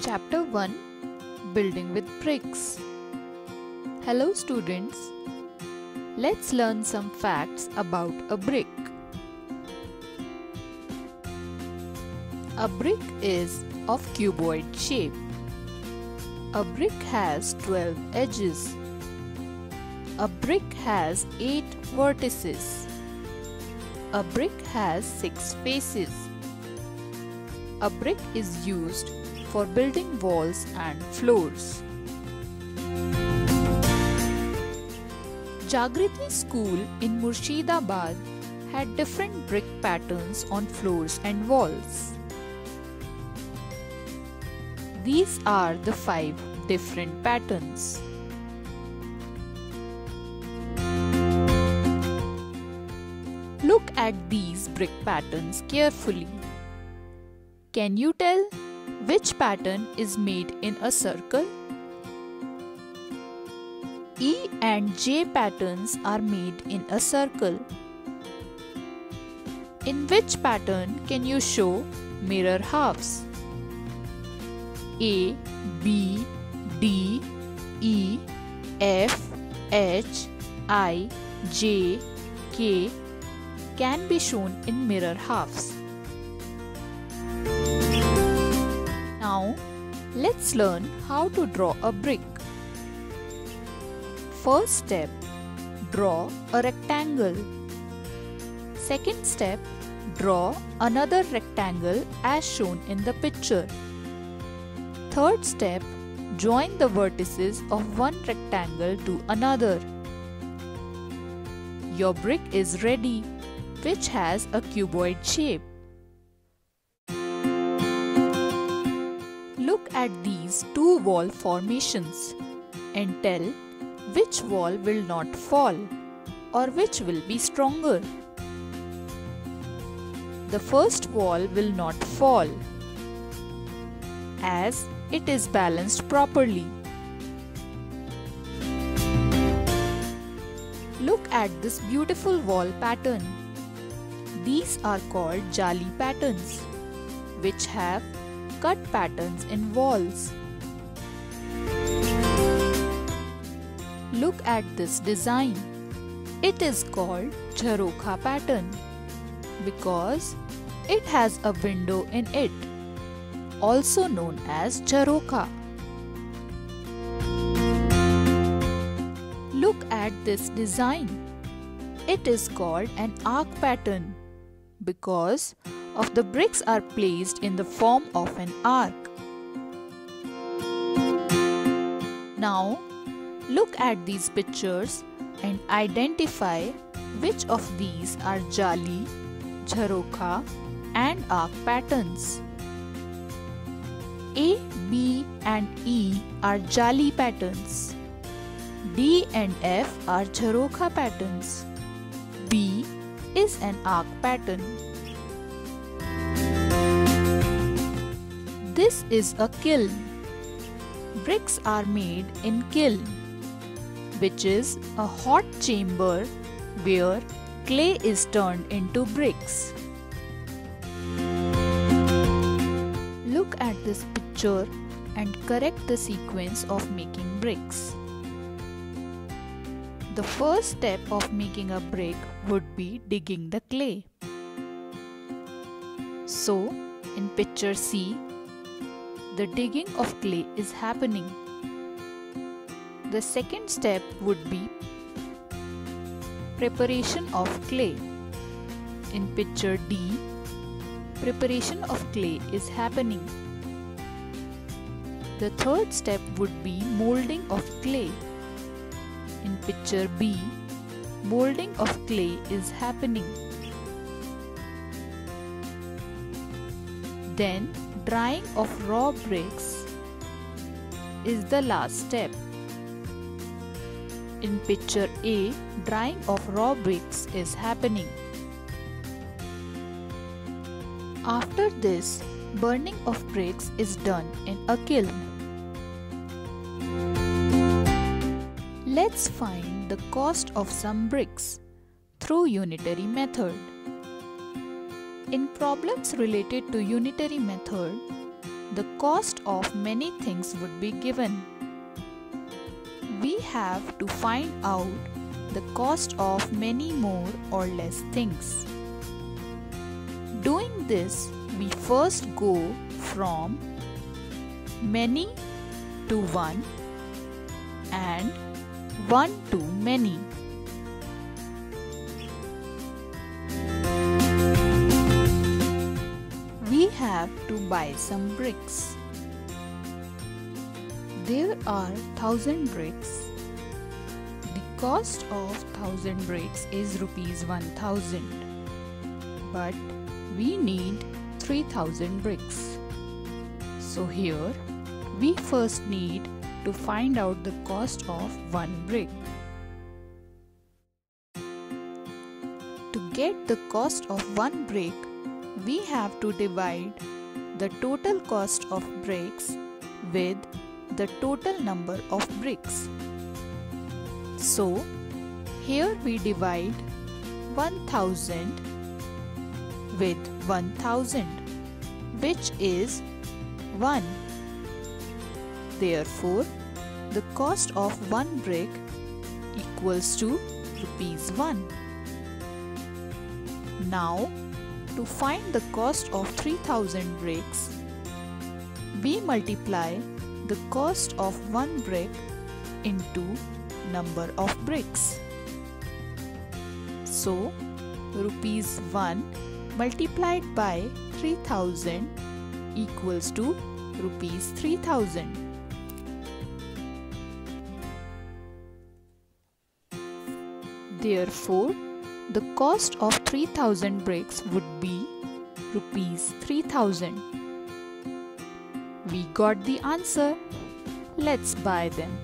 Chapter 1, Building with Bricks. Hello students, let's learn some facts about a brick. A brick is of cuboid shape. A brick has 12 edges. A brick has 8 vertices. A brick has 6 faces. A brick is used for building walls and floors. Jagriti School in Murshidabad had different brick patterns on floors and walls. These are the 5 different patterns. Look at these brick patterns carefully. Can you tell which pattern is made in a circle? E and J patterns are made in a circle. In which pattern can you show mirror halves? A, B, D, E, F, H, I, J, K can be shown in mirror halves. Now, let's learn how to draw a brick. First step, draw a rectangle. Second step, draw another rectangle as shown in the picture. Third step, join the vertices of one rectangle to another. Your brick is ready, which has a cuboid shape. Look at these two wall formations and tell which wall will not fall or which will be stronger. The first wall will not fall as it is balanced properly. Look at this beautiful wall pattern. These are called jali patterns, which have cut patterns in walls. Look at this design. It is called Jharokha pattern because it has a window in it, also known as Jharokha. Look at this design. It is called an arc pattern because of the bricks are placed in the form of an arc. Now, look at these pictures and identify which of these are jali, jharokha and arc patterns. A, B and E are jali patterns. D and F are jharokha patterns. B is an arc pattern. This is a kiln. Bricks are made in kiln, which is a hot chamber where clay is turned into bricks. Look at this picture and correct the sequence of making bricks. The first step of making a brick would be digging the clay. So, in picture C, the digging of clay is happening. The second step would be preparation of clay. In picture D, preparation of clay is happening. The third step would be molding of clay. In picture B, molding of clay is happening. Then, drying of raw bricks is the last step. In picture A, drying of raw bricks is happening. After this, burning of bricks is done in a kiln. Let's find the cost of some bricks through unitary method. In problems related to unitary method, the cost of many things would be given. We have to find out the cost of many more or less things. Doing this, we first go from many to one and one to many. We have to buy some bricks. There are 1,000 bricks. The cost of 1,000 bricks is rupees 1,000. But we need 3,000 bricks. So here we first need to find out the cost of one brick. To get the cost of one brick, we have to divide the total cost of bricks with the total number of bricks. So here we divide 1,000 with 1,000, which is 1. Therefore, the cost of one brick equals to rupees 1. Now, to find the cost of 3,000 bricks, we multiply the cost of one brick into number of bricks. So, rupees 1 multiplied by 3,000 equals to rupees 3,000. Therefore, the cost of 3,000 bricks would be rupees 3,000. We got the answer. Let's buy them.